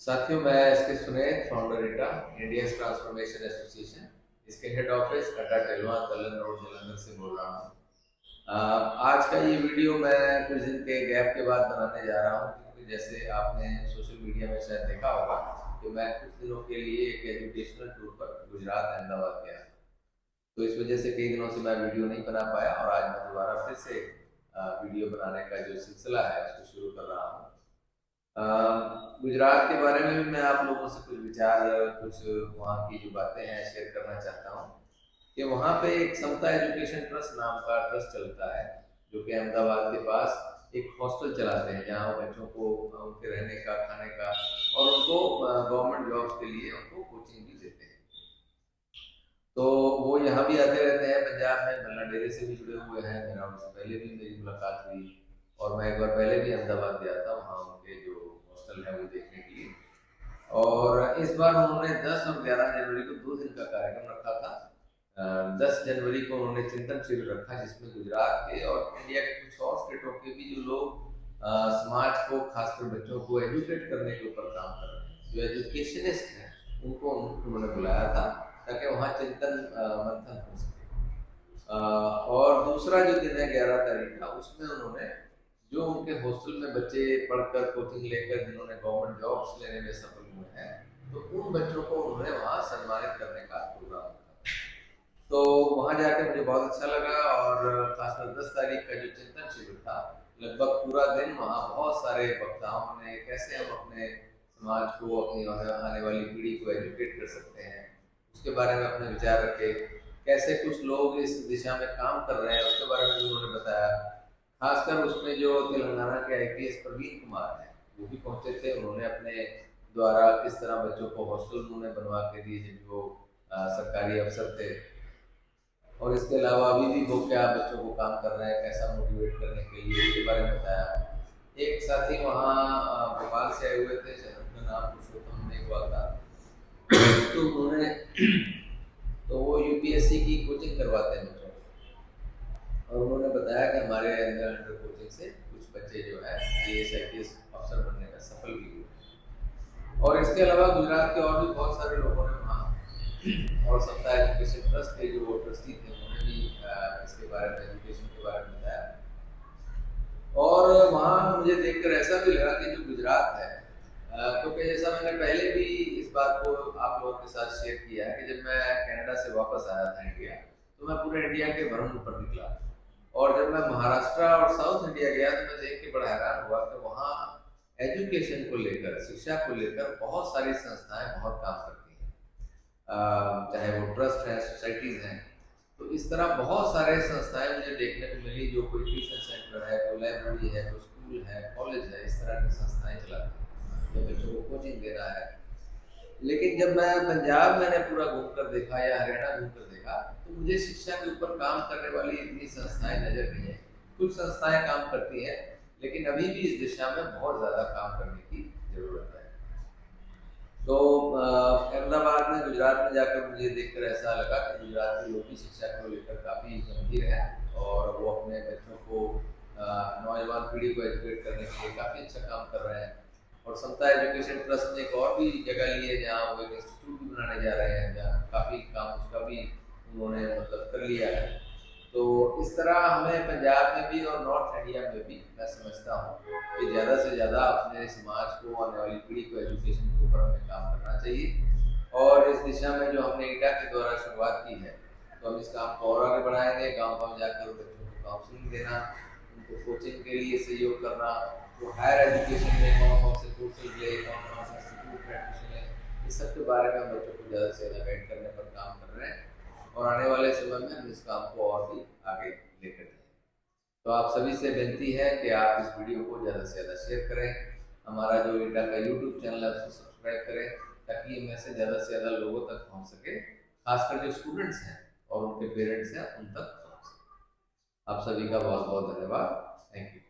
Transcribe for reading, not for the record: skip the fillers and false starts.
साथियों, मैं इसके सुनेत फाउंडर इटा इंडिया ट्रांसफॉर्मेशन एसोसिएशन, इसके हेड ऑफिस कटा टेलवा कलन रोड जलंधर से बोल रहा हूँ। आज का ये वीडियो मैं कुछ दिन के गैप के बाद बनाने जा रहा हूँ, क्योंकि जैसे आपने सोशल मीडिया में शायद देखा होगा कि मैं कुछ दिनों के लिए एक एजुकेशनल टूर पर गुजरात अहमदाबाद गया। तो इस वजह से कई दिनों से मैं वीडियो नहीं बना पाया और आज मैं दोबारा फिर से वीडियो बनाने का जो सिलसिला है उसको शुरू कर रहा हूँ। गुजरात के बारे में भी मैं आप लोगों से कुछ विचार, कुछ वहाँ की जो बातें हैं शेयर करना चाहता हूँ कि वहाँ पे एक समता एजुकेशन ट्रस्ट नाम का ट्रस्ट चलता है, जो कि अहमदाबाद के पास एक हॉस्टल चलाते हैं, जहाँ बच्चों को उनके रहने का, खाने का और उनको गवर्नमेंट जॉब्स के लिए उनको कोचिंग भी देते हैं। तो वो यहाँ भी आते रहते हैं, पंजाब में मल्ला डेरे से भी जुड़े हुए हैं, मेरा उनसे पहले भी मेरी मुलाकात हुई और मैं एक बार पहले भी अहमदाबाद गया था वहाँ उनके जो हॉस्टल है वो देखने के लिए। और इस बार उन्होंने 10 और 11 जनवरी को 2 दिन का कार्यक्रम रखा था। 10 जनवरी को उन्होंने चिंतन शिविर रखा, जिसमें गुजरात के और इंडिया के कुछ और स्टेटों के भी जो लोग समाज को, खासकर बच्चों को एजुकेट करने के ऊपर काम कर रहे हैं, जो एजुकेशनिस्ट हैं, उनको उन्होंने बुलाया था ताकि वहाँ चिंतन मंथन हो सके। और दूसरा जो दिन है 11 तारीख का, उसमें उन्होंने जो उनके हॉस्टल में बच्चे पढ़कर, कोचिंग लेकर, जिन्होंने गवर्नमेंट जॉब्स लेने में सफल हुए हैं, तो उन बच्चों को उन्होंने वहाँ सम्मानित करने का प्रोग्राम रखा। तो वहाँ जाकर मुझे बहुत अच्छा लगा और खासकर 10 तारीख का जो चिंतन शिविर था, लगभग पूरा दिन वहाँ बहुत सारे वक्ताओं ने कैसे हम अपने समाज को, अपनी आने वाली पीढ़ी को एजुकेट कर सकते हैं, उसके बारे में अपने विचार रखे। कैसे कुछ लोग इस दिशा में काम कर रहे हैं उसके बारे में भी उन्होंने बताया। खासकर उसमें जो तेलंगाना के आईपीएस प्रवीण कुमार हैं, वो भी पहुंचे थे। उन्होंने अपने द्वारा किस तरह बच्चों को हॉस्टल उन्होंने बनवा के दिए जब वो सरकारी अफसर थे, और इसके अलावा अभी भी वो क्या बच्चों को काम कर रहे हैं, कैसा मोटिवेट करने के लिए, इसके बारे में बताया। एक साथी वहाँ भोपाल से आए हुए थे, शायद उनका नाम पुरुषोत्तम ने हुआ था। तो उन्होंने तो वो यूपीएससी की कोचिंग करवाते हैं बच्चों को, और उन्होंने बताया कि हमारे अंडर कोचिंग से कुछ बच्चे जो है आईएएस आईपीएस अफसर बनने में सफल भी हुए। और इसके अलावा गुजरात के और भी बहुत सारे लोगों ने वहाँ और समता एजुकेशन ट्रस्ट के जो ट्रस्टी थे उन्होंने भी इसके बारे में, एजुकेशन के बारे में बताया। और वहाँ मुझे देखकर ऐसा भी लगा कि जो गुजरात है, क्योंकि जैसा मैंने पहले भी इस बात को आप लोगों के साथ शेयर किया है कि जब मैं कनाडा से वापस आया था इंडिया, तो मैं पूरे इंडिया के भ्रमण पर निकला, और जब मैं महाराष्ट्र और साउथ इंडिया गया तो मैं देख के बड़ा हैरान हुआ कि वहाँ एजुकेशन को लेकर, शिक्षा को लेकर बहुत सारी संस्थाएं बहुत काम करती हैं। चाहे वो ट्रस्ट है, सोसाइटीज़ हैं, तो इस तरह बहुत सारे संस्थाएं मुझे देखने को मिली, जो कोई ट्यूशन सेंटर है, कोई लाइब्रेरी है, कोई स्कूल है, कॉलेज है, इस तरह की संस्थाएं चलाती हैं जो बच्चों को कोचिंग दे रहा है। लेकिन जब मैं पंजाब मैंने पूरा घूमकर देखा या हरियाणा घूमकर देखा, तो मुझे शिक्षा के ऊपर काम करने वाली इतनी संस्थाएं नजर नहीं है। कुछ संस्थाएं काम करती हैं, लेकिन अभी भी इस दिशा में बहुत ज़्यादा काम करने की ज़रूरत है। तो अहमदाबाद में, गुजरात में जाकर मुझे देखकर ऐसा लगा कि गुजरात के लोग भी शिक्षा को लेकर काफ़ी गंभीर हैं और वो अपने बच्चों को, नौजवान पीढ़ी को एजुकेट करने के लिए काफ़ी अच्छा काम कर रहे हैं। और समता एजुकेशन ट्रस्ट ने एक और भी जगह ली है, जहाँ वो एक इंस्टीट्यूट भी बनाने जा रहे हैं, जहाँ काफ़ी काम उसका भी उन्होंने मतलब कर लिया है। तो इस तरह हमें पंजाब में भी और नॉर्थ इंडिया में भी, मैं समझता हूँ कि ज़्यादा से ज़्यादा अपने समाज को, आने वाली पीढ़ी को एजुकेशन के ऊपर हमें काम करना चाहिए। और इस दिशा में जो हमने ईटा के द्वारा शुरुआत की है, तो हम इस काम को और आगे बढ़ाएंगे। गाँव-गाँव जाकर बच्चों को काउंसलिंग देना, उनको कोचिंग के लिए सहयोग करना, वो हायर एजुकेशन में कौन-कौन से कोर्सेज ले, कौन-कौन से इंस्टीट्यूट में एडमिशन लें, इस सब के बारे में हम बच्चों को ज़्यादा से ज़्यादा गाइड करने पर काम कर रहे हैं। और आने वाले समय में हम इस काम को और भी आगे लेकर जाएंगे। तो आप सभी से विनती है कि आप इस वीडियो को ज़्यादा से ज़्यादा शेयर करें, हमारा जो ईटा का यूट्यूब चैनल है उसको सब्सक्राइब करें, ताकि ये मैसेज ज़्यादा से ज़्यादा लोगों तक पहुँच सके, खासकर जो स्टूडेंट्स हैं और उनके पेरेंट्स हैं उन तक पहुँच सके। आप सभी का बहुत बहुत धन्यवाद। Thank you.